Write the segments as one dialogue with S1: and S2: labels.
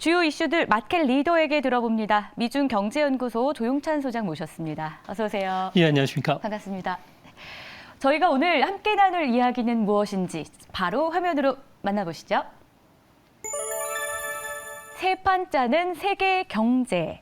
S1: 주요 이슈들 마켓 리더에게 들어봅니다. 미중경제연구소 조용찬 소장 모셨습니다. 어서 오세요.
S2: 예, 안녕하십니까.
S1: 반갑습니다. 저희가 오늘 함께 나눌 이야기는 무엇인지 바로 화면으로 만나보시죠. 새 판 짜는 세계 경제.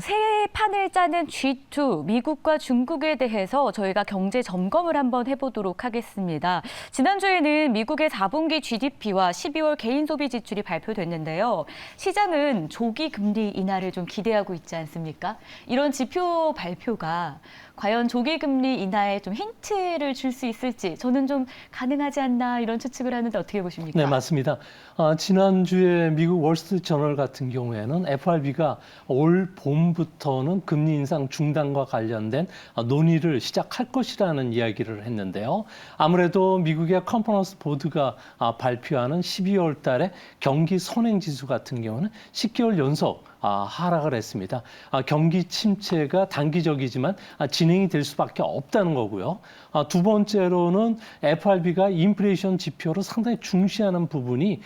S1: 새 판을 짜는 G2, 미국과 중국에 대해서 저희가 경제 점검을 한번 해보도록 하겠습니다. 지난주에는 미국의 4분기 GDP와 12월 개인 소비 지출이 발표됐는데요. 시장은 조기 금리 인하를 좀 기대하고 있지 않습니까? 이런 지표 발표가 과연 조기 금리 인하에 좀 힌트를 줄 수 있을지 저는 좀 가능하지 않나 이런 추측을 하는데 어떻게 보십니까?
S2: 네, 맞습니다. 지난주에 미국 월스트리트 저널 같은 경우에는 FRB가 올 봄부터는 금리 인상 중단과 관련된 논의를 시작할 것이라는 이야기를 했는데요. 아무래도 미국의 컨퍼런스 보드가 발표하는 12월 달에 경기 선행지수 같은 경우는 10개월 연속 하락을 했습니다. 경기 침체가 단기적이지만 진행이 될 수밖에 없다는 거고요. 두 번째로는 FRB가 인플레이션 지표로 상당히 중시하는 부분이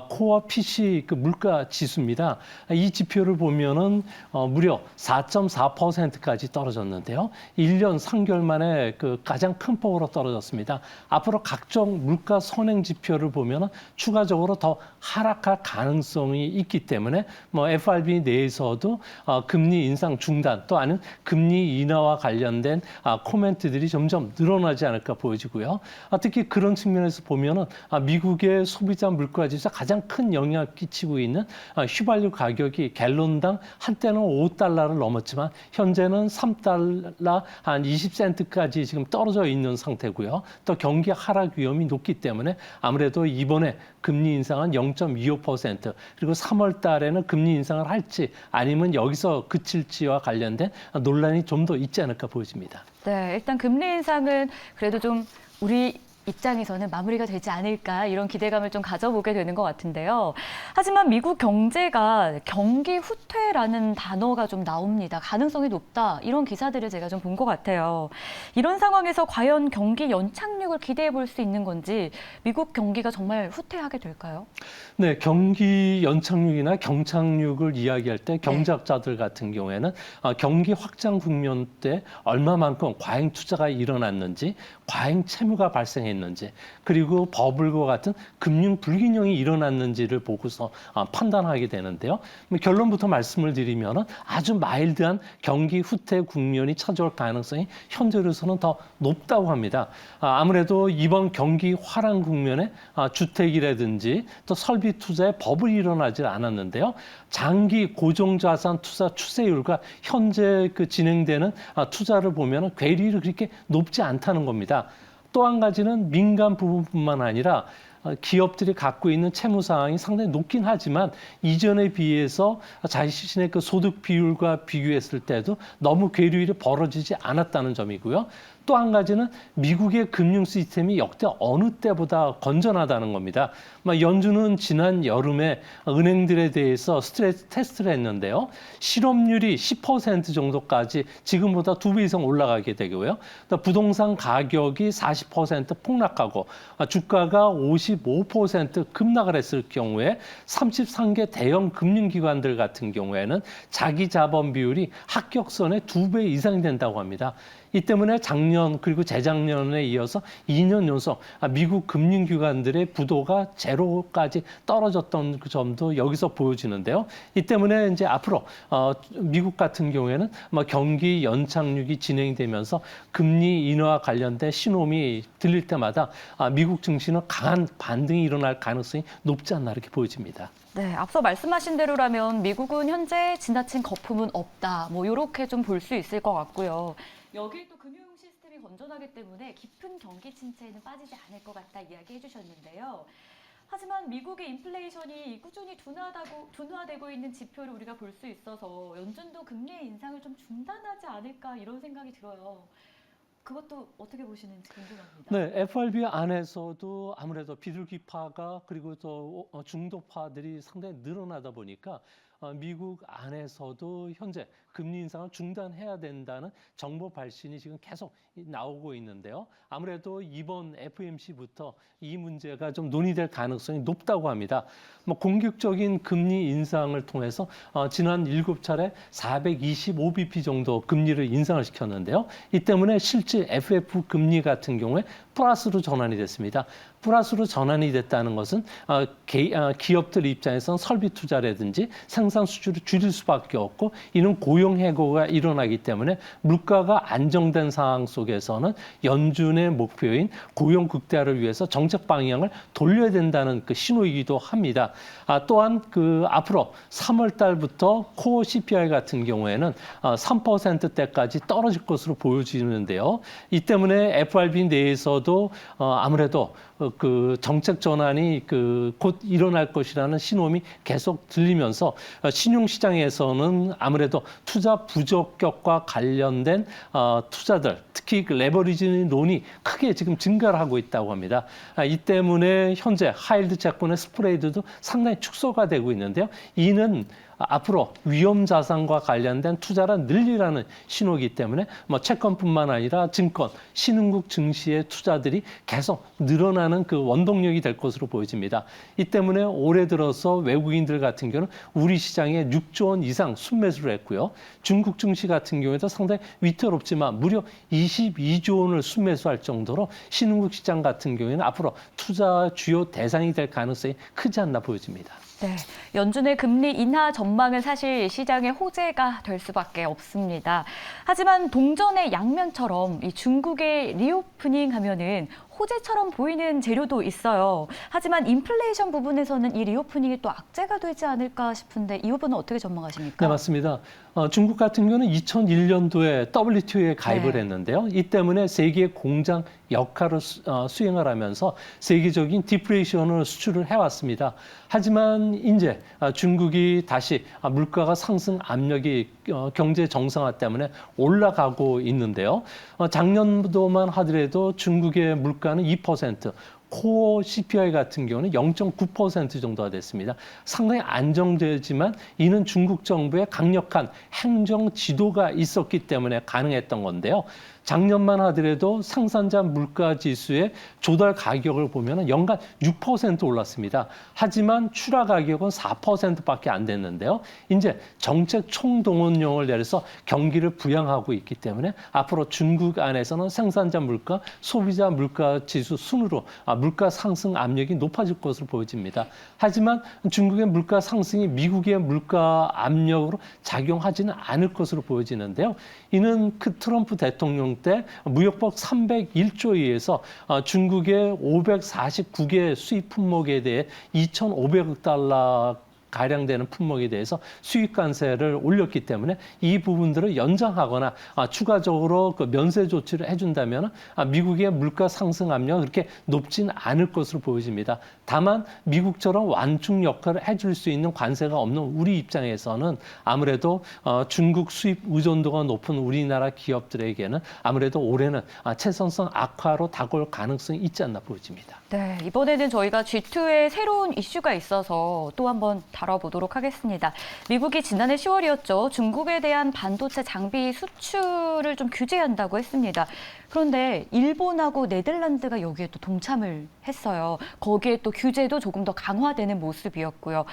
S2: 코어 PC 물가 지수입니다. 이 지표를 보면은 무려 4.4%까지 떨어졌는데요. 1년 3개월 만에 가장 큰 폭으로 떨어졌습니다. 앞으로 각종 물가 선행 지표를 보면은 추가적으로 더 하락할 가능성이 있기 때문에 FRB 내에서도 금리 인상 중단 또 아니면 금리 인하와 관련된 코멘트들이 점점 늘어나지 않을까 보여지고요. 특히 그런 측면에서 보면은 미국의 소비자 물가지수가 가장 큰 영향을 끼치고 있는 휘발유 가격이 갤론당 한때는 5달러를 넘었지만 현재는 3달러 한 20센트까지 지금 떨어져 있는 상태고요. 또 경기 하락 위험이 높기 때문에 아무래도 이번에 금리 인상은 0.25% 그리고 3월 달에는 금리 인상을 할지 아니면 여기서 그칠지와 관련된 논란이 좀 더 있지 않을까 보여집니다.
S1: 네, 일단 금리 인상은 그래도 좀 우리 입장에서는 마무리가 되지 않을까 이런 기대감을 좀 가져보게 되는 것 같은데요. 하지만 미국 경제가 경기 후퇴라는 단어가 좀 나옵니다. 가능성이 높다 이런 기사들을 제가 좀 본 것 같아요. 이런 상황에서 과연 경기 연착륙을 기대해 볼 수 있는 건지 미국 경기가 정말 후퇴하게 될까요?
S2: 네, 경기 연착륙이나 경착륙을 이야기할 때 경제학자들 같은 경우에는 경기 확장 국면 때 얼마만큼 과잉 투자가 일어났는지, 과잉 채무가 발생했는지, 그리고 버블과 같은 금융 불균형이 일어났는지를 보고서 판단하게 되는데요. 결론부터 말씀을 드리면 아주 마일드한 경기 후퇴 국면이 찾아올 가능성이 현재로서는 더 높다고 합니다. 아무래도 이번 경기 화랑 국면에 주택이라든지 또 설비 투자에 버블이 일어나지 않았는데요. 장기 고정자산 투자 추세율과 현재 진행되는 투자를 보면 괴리율이 그렇게 높지 않다는 겁니다. 또 한 가지는 민간 부분뿐만 아니라 기업들이 갖고 있는 채무 상황이 상당히 높긴 하지만 이전에 비해서 자신의 소득 비율과 비교했을 때도 너무 괴리율이 벌어지지 않았다는 점이고요. 또 한 가지는 미국의 금융 시스템이 역대 어느 때보다 건전하다는 겁니다. 연준은 지난 여름에 은행들에 대해서 스트레스 테스트를 했는데요. 실업률이 10% 정도까지 지금보다 2배 이상 올라가게 되고요. 또 부동산 가격이 40% 폭락하고 주가가 55% 급락을 했을 경우에 33개 대형 금융기관들 같은 경우에는 자기 자본 비율이 합격선의 2배 이상이 된다고 합니다. 이 때문에 작년 그리고 재작년에 이어서 2년 연속 미국 금융기관들의 부도가 제로까지 떨어졌던 그 점도 여기서 보여지는데요. 이 때문에 이제 앞으로 미국 같은 경우에는 경기 연착륙이 진행되면서 금리 인하와 관련된 신호음이 들릴 때마다 미국 증시는 강한 반등이 일어날 가능성이 높지 않나 이렇게 보여집니다.
S1: 네, 앞서 말씀하신 대로라면 미국은 현재 지나친 거품은 없다. 이렇게 좀 볼 수 있을 것 같고요. 여기 또 금융 시스템이 건전하기 때문에 깊은 경기 침체에는 빠지지 않을 것 같다 이야기해 주셨는데요. 하지만 미국의 인플레이션이 꾸준히 둔화되고 있는 지표를 우리가 볼 수 있어서 연준도 금리 인상을 좀 중단하지 않을까 이런 생각이 들어요. 그것도 어떻게 보시는지 궁금합니다.
S2: 네, FRB 안에서도 아무래도 비둘기파가 그리고 또 중도파들이 상당히 늘어나다 보니까 미국 안에서도 현재 금리 인상을 중단해야 된다는 정보 발신이 지금 계속 나오고 있는데요. 아무래도 이번 FOMC부터 이 문제가 좀 논의될 가능성이 높다고 합니다. 뭐 공격적인 금리 인상을 통해서 지난 7차례 425bp 정도 금리를 인상을 시켰는데요. 이 때문에 실제 FF 금리 같은 경우에 플러스로 전환이 됐습니다. 플러스로 전환이 됐다는 것은 기업들 입장에서는 설비 투자라든지 생산 수주를 줄일 수밖에 없고 이는 고용 해고가 일어나기 때문에 물가가 안정된 상황 속에서는 연준의 목표인 고용 극대화를 위해서 정책 방향을 돌려야 된다는 그 신호이기도 합니다. 또한 앞으로 3월 달부터 코어 CPI 같은 경우에는 3%대까지 떨어질 것으로 보여지는데요. 이 때문에 FRB 내에서도 아무래도 그 정책 전환이 곧 일어날 것이라는 신호음이 계속 들리면서 신용시장에서는 아무래도 투자 부적격과 관련된 투자들, 특히 그 레버리지론이 크게 지금 증가를 하고 있다고 합니다. 이 때문에 현재 하이힐드 채권의 스프레이드도 상당히 축소가 되고 있는데요. 이는 앞으로 위험 자산과 관련된 투자를 늘리라는 신호이기 때문에 뭐 채권뿐만 아니라 증권, 신흥국 증시의 투자들이 계속 늘어나는 그 원동력이 될 것으로 보여집니다. 이 때문에 올해 들어서 외국인들 같은 경우는 우리 시장에 6조 원 이상 순매수를 했고요. 중국 증시 같은 경우에도 상당히 위태롭지만 무려 22조 원을 순매수할 정도로 신흥국 시장 같은 경우에는 앞으로 투자 주요 대상이 될 가능성이 크지 않나 보여집니다.
S1: 네, 연준의 금리 인하 전망은 사실 시장의 호재가 될 수밖에 없습니다. 하지만 동전의 양면처럼 이 중국의 리오프닝 하면은 호재처럼 보이는 재료도 있어요. 하지만 인플레이션 부분에서는 이 리오프닝이 또 악재가 되지 않을까 싶은데 이 부분은 어떻게 전망하십니까?
S2: 네, 맞습니다. 중국 같은 경우는 2001년도에 WTO에 가입을
S1: 네.
S2: 했는데요. 이 때문에 세계 공장 역할을 수행을 하면서 세계적인 디플레이션을 수출을 해왔습니다. 하지만 이제 중국이 다시 물가가 상승 압력이 경제 정상화 때문에 올라가고 있는데요. 작년도만 하더라도 중국의 물가는 2%, 코어 CPI 같은 경우는 0.9% 정도가 됐습니다. 상당히 안정되지만 이는 중국 정부의 강력한 행정 지도가 있었기 때문에 가능했던 건데요. 작년만 하더라도 생산자 물가 지수의 조달 가격을 보면 연간 6% 올랐습니다. 하지만 출하 가격은 4%밖에 안 됐는데요. 이제 정책 총동원령을 내려서 경기를 부양하고 있기 때문에 앞으로 중국 안에서는 생산자 물가, 소비자 물가 지수 순으로 물가 상승 압력이 높아질 것으로 보여집니다. 하지만 중국의 물가 상승이 미국의 물가 압력으로 작용하지는 않을 것으로 보여지는데요. 이는 트럼프 대통령 때 무역법 301조에 의해서 중국의 549개 수입 품목에 대해 2,500억 달러 가량 되는 품목에 대해서 수입 관세를 올렸기 때문에 이 부분들을 연장하거나 추가적으로 그 면세 조치를 해준다면 미국의 물가 상승 압력은 그렇게 높지는 않을 것으로 보여집니다. 다만 미국처럼 완충 역할을 해줄 수 있는 관세가 없는 우리 입장에서는 아무래도 중국 수입 의존도가 높은 우리나라 기업들에게는 아무래도 올해는 채선성 악화로 다가올 가능성이 있지 않나 보여집니다.
S1: 네, 이번에는 저희가 G2에 새로운 이슈가 있어서 또 한번 다뤄보도록 하겠습니다. 미국이 지난해 10월이었죠. 중국에 대한 반도체 장비 수출을 좀 규제한다고 했습니다. 그런데 일본하고 네덜란드가 여기에 또 동참을 했어요. 거기에 또 규제도 조금 더 강화되는 모습이었고요.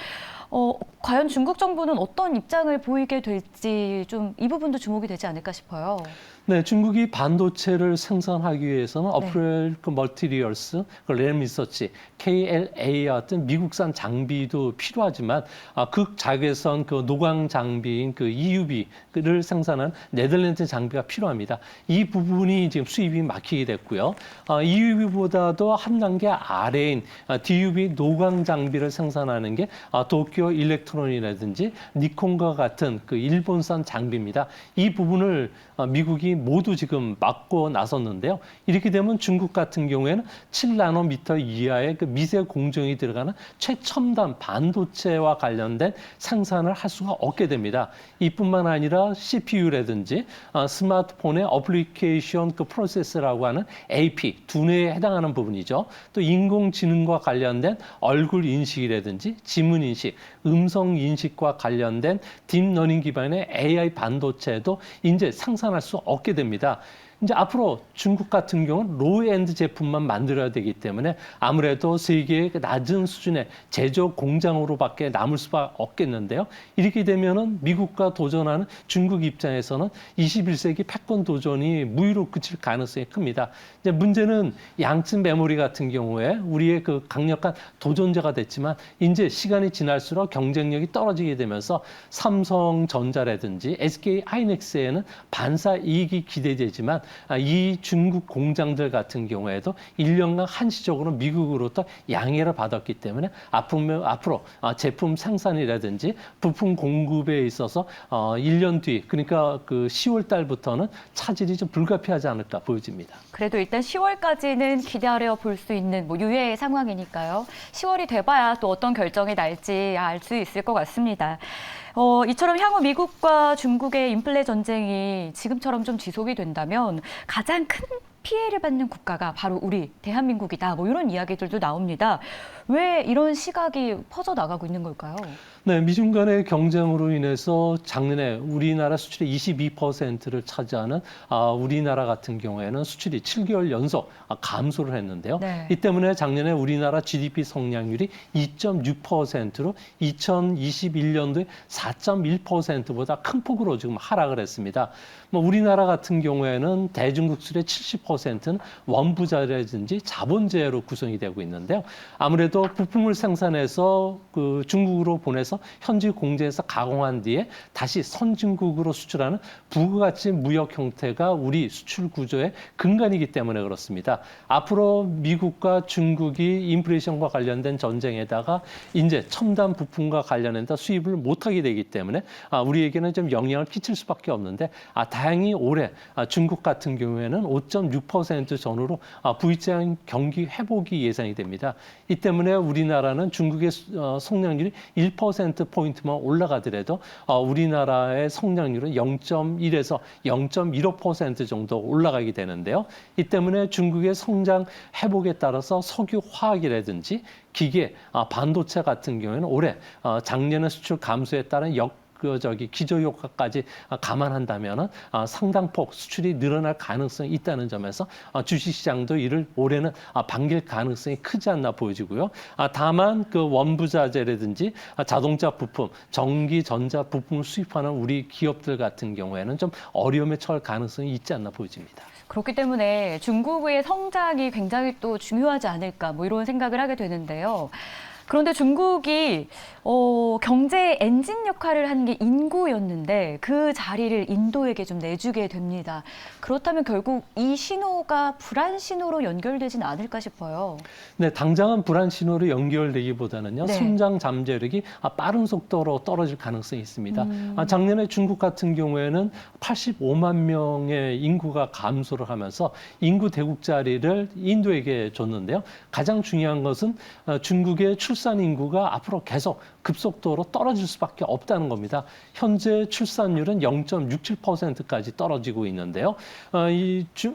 S1: 과연 중국 정부는 어떤 입장을 보이게 될지 좀 이 부분도 주목이 되지 않을까 싶어요.
S2: 네, 중국이 반도체를 생산하기 위해서는 어프렐 멀티리얼스, 램 리서치, KLA와 같은 미국산 장비도 필요하지만 극자외선 노광 장비인 EUV를 생산하는 네덜란드 장비가 필요합니다. 이 부분이 지금 수입이 막히게 됐고요. EUV보다도 한 단계 아래인 DUV 노광 장비를 생산하는 게 도쿄 일렉트론이라든지 니콘과 같은 일본산 장비입니다. 이 부분을 미국이 이미 모두 지금 막고 나섰는데요. 이렇게 되면 중국 같은 경우에는 7나노미터 이하의 그 미세 공정이 들어가는 최첨단 반도체와 관련된 생산을 할 수가 없게 됩니다. 이뿐만 아니라 CPU라든지 스마트폰의 어플리케이션 그 프로세스라고 하는 AP, 두뇌에 해당하는 부분이죠. 또 인공지능과 관련된 얼굴 인식이라든지 지문 인식, 음성 인식과 관련된 딥러닝 기반의 AI 반도체도 이제 생산할 수 없게 됩니다. 이제 앞으로 중국 같은 경우는 로우엔드 제품만 만들어야 되기 때문에 아무래도 세계의 낮은 수준의 제조 공장으로밖에 남을 수밖에 없겠는데요. 이렇게 되면은 미국과 도전하는 중국 입장에서는 21세기 패권 도전이 무위로 그칠 가능성이 큽니다. 이제 문제는 양측 메모리 같은 경우에 우리의 그 강력한 도전자가 됐지만 이제 시간이 지날수록 경쟁력이 떨어지게 되면서 삼성전자라든지 SK 하이닉스에는 반사 이익이 기대되지만 이 중국 공장들 같은 경우에도 1년간 한시적으로 미국으로부터 양해를 받았기 때문에 앞으로 제품 생산이라든지 부품 공급에 있어서 1년 뒤 그러니까 그 10월 달부터는 차질이 좀 불가피하지 않을까 보여집니다.
S1: 그래도 일단 10월까지는 기다려 볼 수 있는 유예의 상황이니까요. 10월이 돼봐야 또 어떤 결정이 날지 알 수 있을 것 같습니다. 이처럼 향후 미국과 중국의 인플레 전쟁이 지금처럼 좀 지속이 된다면 가장 큰 피해를 받는 국가가 바로 우리 대한민국이다. 이런 이야기들도 나옵니다. 왜 이런 시각이 퍼져나가고 있는 걸까요?
S2: 네, 미중 간의 경쟁으로 인해서 작년에 우리나라 수출의 22%를 차지하는 우리나라 같은 경우에는 수출이 7개월 연속 감소를 했는데요.
S1: 네.
S2: 이 때문에 작년에 우리나라 GDP 성장률이 2.6%로 2021년도에 4.1%보다 큰 폭으로 지금 하락을 했습니다. 우리나라 같은 경우에는 대중국 수출의 70%는 원부자라든지 자본재해로 구성이 되고 있는데요. 아무래도 부품을 생산해서 그 중국으로 보내서 현지 공장에서 가공한 뒤에 다시 선진국으로 수출하는 부가가치 무역 형태가 우리 수출 구조의 근간이기 때문에 그렇습니다. 앞으로 미국과 중국이 인플레이션과 관련된 전쟁에다가 이제 첨단 부품과 관련해서 수입을 못하게 되기 때문에 우리에게는 좀 영향을 끼칠 수밖에 없는데 다행히 올해 중국 같은 경우에는 5.6% 전후로 V자형 경기 회복이 예상이 됩니다. 이 때문에 우리나라는 중국의 성장률이 1%포인트만 올라가더라도 우리나라의 성장률은 0.1에서 0.15% 정도 올라가게 되는데요. 이 때문에 중국의 성장 회복에 따라서 석유 화학이라든지 기계, 반도체 같은 경우에는 올해 작년에 수출 감소에 따른 기저효과까지 감안한다면은 상당폭 수출이 늘어날 가능성이 있다는 점에서 주식시장도 이를 올해는 반길 가능성이 크지 않나 보여지고요. 다만 그 원부자재라든지 자동차 부품, 전기, 전자 부품을 수입하는 우리 기업들 같은 경우에는 좀 어려움에 처할 가능성이 있지 않나 보여집니다.
S1: 그렇기 때문에 중국의 성장이 굉장히 또 중요하지 않을까 이런 생각을 하게 되는데요. 그런데 중국이 경제 엔진 역할을 하는 게 인구였는데 그 자리를 인도에게 좀 내주게 됩니다. 그렇다면 결국 이 신호가 불안 신호로 연결되진 않을까 싶어요.
S2: 네, 당장은 불안 신호로 연결되기보다는요.
S1: 네.
S2: 성장 잠재력이 빠른 속도로 떨어질 가능성이 있습니다. 작년에 중국 같은 경우에는 85만 명의 인구가 감소를 하면서 인구 대국 자리를 인도에게 줬는데요. 가장 중요한 것은 중국의 출산 인구가 앞으로 계속 급속도로 떨어질 수밖에 없다는 겁니다. 현재 출산율은 0.67%까지 떨어지고 있는데요.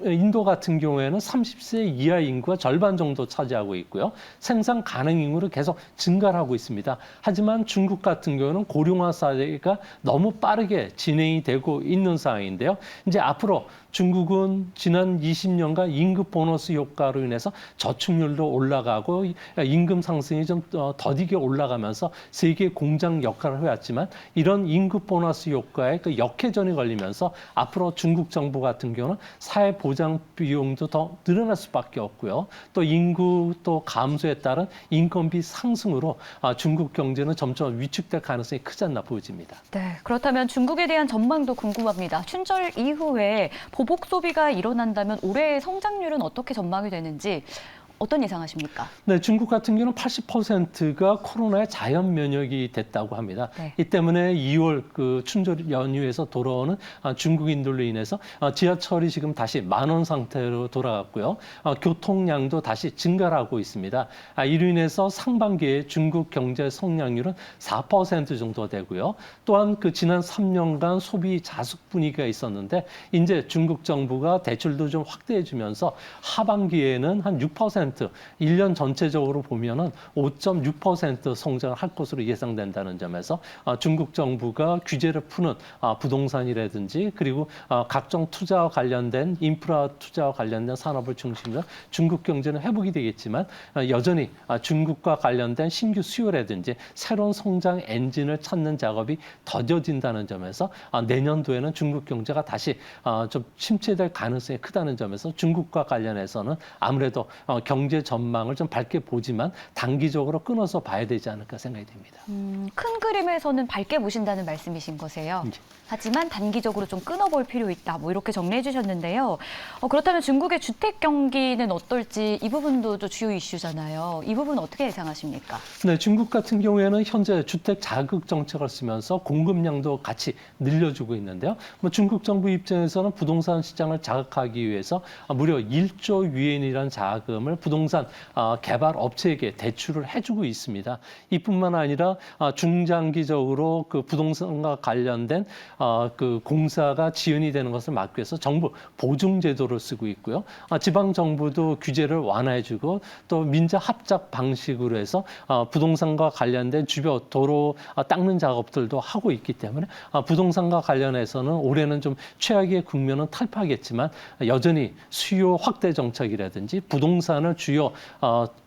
S2: 인도 같은 경우에는 30세 이하 인구가 절반 정도 차지하고 있고요. 생산 가능 인구를 계속 증가를 하고 있습니다. 하지만 중국 같은 경우는 고령화 사회가 너무 빠르게 진행이 되고 있는 상황인데요. 이제 앞으로 중국은 지난 20년간 임금 보너스 효과로 인해서 저축률도 올라가고 임금 상승이 좀 더디게 올라가면서 세계 공장 역할을 해왔지만 이런 임금 보너스 효과에 그 역회전이 걸리면서 앞으로 중국 정부 같은 경우는 사회 보장 비용도 더 늘어날 수밖에 없고요. 또 인구 또 감소에 따른 인건비 상승으로 중국 경제는 점점 위축될 가능성이 크지 않나 보여집니다.
S1: 네, 그렇다면 중국에 대한 전망도 궁금합니다. 춘절 이후에 보복 소비가 일어난다면 올해의 성장률은 어떻게 전망이 되는지 어떤 예상하십니까?
S2: 네, 중국 같은 경우는 80%가 코로나에 자연 면역이 됐다고 합니다.
S1: 네.
S2: 이 때문에 2월 그 춘절 연휴에서 돌아오는 중국인들로 인해서 지하철이 지금 다시 만원 상태로 돌아갔고요. 교통량도 다시 증가를 하고 있습니다. 이로 인해서 상반기에 중국 경제 성장률은 4% 정도 되고요. 또한 그 지난 3년간 소비 자숙 분위기가 있었는데 이제 중국 정부가 대출도 좀 확대해 주면서 하반기에는 한 6%, 1년 전체적으로 보면은 5.6% 성장을 할 것으로 예상된다는 점에서 중국 정부가 규제를 푸는 부동산이라든지 그리고 각종 투자와 관련된 인프라 투자와 관련된 산업을 중심으로 중국 경제는 회복이 되겠지만 여전히 중국과 관련된 신규 수요라든지 새로운 성장 엔진을 찾는 작업이 더뎌진다는 점에서 내년도에는 중국 경제가 다시 좀 침체될 가능성이 크다는 점에서 중국과 관련해서는 아무래도 경제 전망을 좀 밝게 보지만 단기적으로 끊어서 봐야 되지 않을까 생각이 됩니다.
S1: 큰 그림에서는 밝게 보신다는 말씀이신 거세요.
S2: 네.
S1: 하지만 단기적으로 좀 끊어볼 필요 있다. 뭐 이렇게 정리해 주셨는데요. 그렇다면 중국의 주택 경기는 어떨지 이 부분도 좀 주요 이슈잖아요. 이 부분 어떻게 예상하십니까?
S2: 네, 중국 같은 경우에는 현재 주택 자극 정책을 쓰면서 공급량도 같이 늘려주고 있는데요. 중국 정부 입장에서는 부동산 시장을 자극하기 위해서 무려 1조 위엔이라는 자금을 부동산 개발 업체에게 대출을 해주고 있습니다. 이뿐만 아니라 중장기적으로 그 부동산과 관련된 그 공사가 지연이 되는 것을 막기 위해서 정부 보증 제도를 쓰고 있고요. 지방 정부도 규제를 완화해주고 또 민자 합작 방식으로 해서 부동산과 관련된 주변 도로 닦는 작업들도 하고 있기 때문에 부동산과 관련해서는 올해는 좀 최악의 국면은 탈피하겠지만 여전히 수요 확대 정책이라든지 부동산을 주요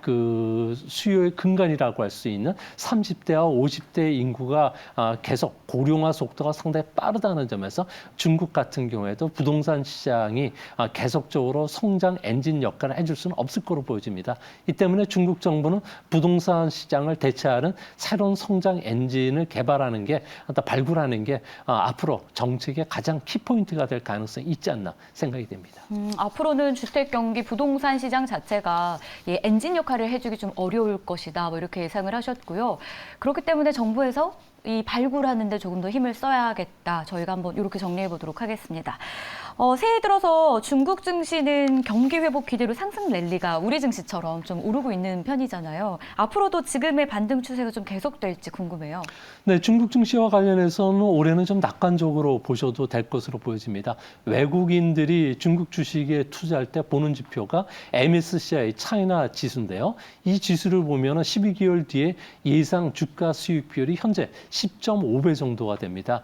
S2: 그 수요의 근간이라고 할 수 있는 30대와 50대 인구가 계속 고령화 속도가 상당히 빠르다는 점에서 중국 같은 경우에도 부동산 시장이 계속적으로 성장 엔진 역할을 해줄 수는 없을 거로 보여집니다. 이 때문에 중국 정부는 부동산 시장을 대체하는 새로운 성장 엔진을 개발하는 게, 발굴하는 게 앞으로 정책의 가장 키포인트가 될 가능성이 있지 않나 생각이 됩니다.
S1: 앞으로는 주택 경기 부동산 시장 자체가 이 엔진 역할을 해주기 좀 어려울 것이다. 뭐 이렇게 예상을 하셨고요. 그렇기 때문에 정부에서 이 발굴하는 데 조금 더 힘을 써야겠다. 저희가 한번 이렇게 정리해 보도록 하겠습니다. 새해 들어서 중국 증시는 경기 회복 기대로 상승 랠리가 우리 증시처럼 좀 오르고 있는 편이잖아요. 앞으로도 지금의 반등 추세가 좀 계속될지 궁금해요.
S2: 네, 중국 증시와 관련해서는 올해는 좀 낙관적으로 보셔도 될 것으로 보여집니다. 외국인들이 중국 주식에 투자할 때 보는 지표가 MSCI 차이나 지수인데요. 이 지수를 보면 12개월 뒤에 예상 주가 수익 비율이 현재 10.5배 정도가 됩니다.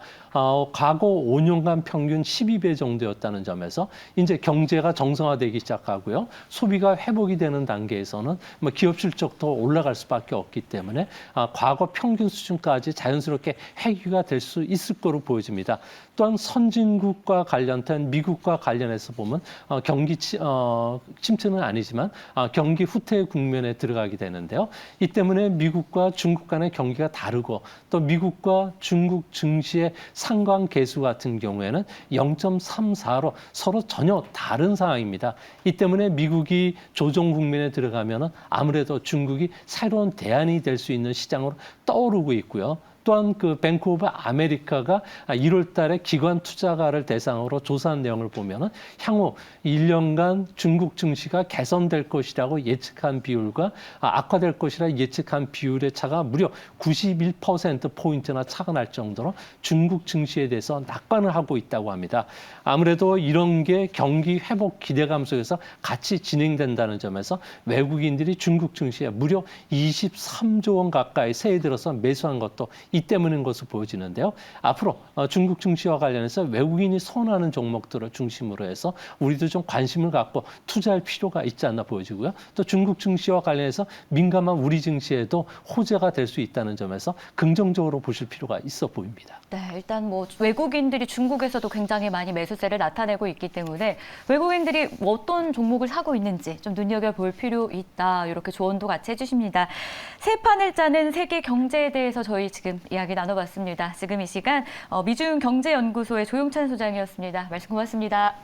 S2: 과거 5년간 평균 12배 정도였다는 점에서 이제 경제가 정상화되기 시작하고요. 소비가 회복이 되는 단계에서는 기업 실적도 올라갈 수밖에 없기 때문에 과거 평균 수준까지 자연스럽게 회귀가 될 수 있을 거로 보여집니다. 또한 선진국과 관련된 미국과 관련해서 보면 경기 침체는 아니지만 경기 후퇴 국면에 들어가게 되는데요. 이 때문에 미국과 중국 간의 경기가 다르고 또 미국과 중국 증시의 상관 계수 같은 경우에는 0.34로 서로 전혀 다른 상황입니다. 이 때문에 미국이 조정 국면에 들어가면 아무래도 중국이 새로운 대안이 될 수 있는 시장으로 떠오르고 있고요. 또한 그 뱅크 오브 아메리카가 1월 달에 기관 투자가를 대상으로 조사한 내용을 보면은 향후 1년간 중국 증시가 개선될 것이라고 예측한 비율과 악화될 것이라 예측한 비율의 차가 무려 91%포인트나 차가 날 정도로 중국 증시에 대해서 낙관을 하고 있다고 합니다. 아무래도 이런 게 경기 회복 기대감 속에서 같이 진행된다는 점에서 외국인들이 중국 증시에 무려 23조 원 가까이 새해 들어서 매수한 것도 이 때문인 것으로 보여지는데요. 앞으로 중국 증시와 관련해서 외국인이 선호하는 종목들을 중심으로 해서 우리도 좀 관심을 갖고 투자할 필요가 있지 않나 보여지고요. 또 중국 증시와 관련해서 민감한 우리 증시에도 호재가 될 수 있다는 점에서 긍정적으로 보실 필요가 있어 보입니다.
S1: 네, 일단 뭐 외국인들이 중국에서도 굉장히 많이 매수세를 나타내고 있기 때문에 외국인들이 어떤 종목을 사고 있는지 좀 눈여겨볼 필요 있다. 이렇게 조언도 같이 해주십니다. 새 판을 짜는 세계 경제에 대해서 저희 지금 이야기 나눠봤습니다. 지금 이 시간 미주경제연구소의 조용찬 소장이었습니다. 말씀 고맙습니다.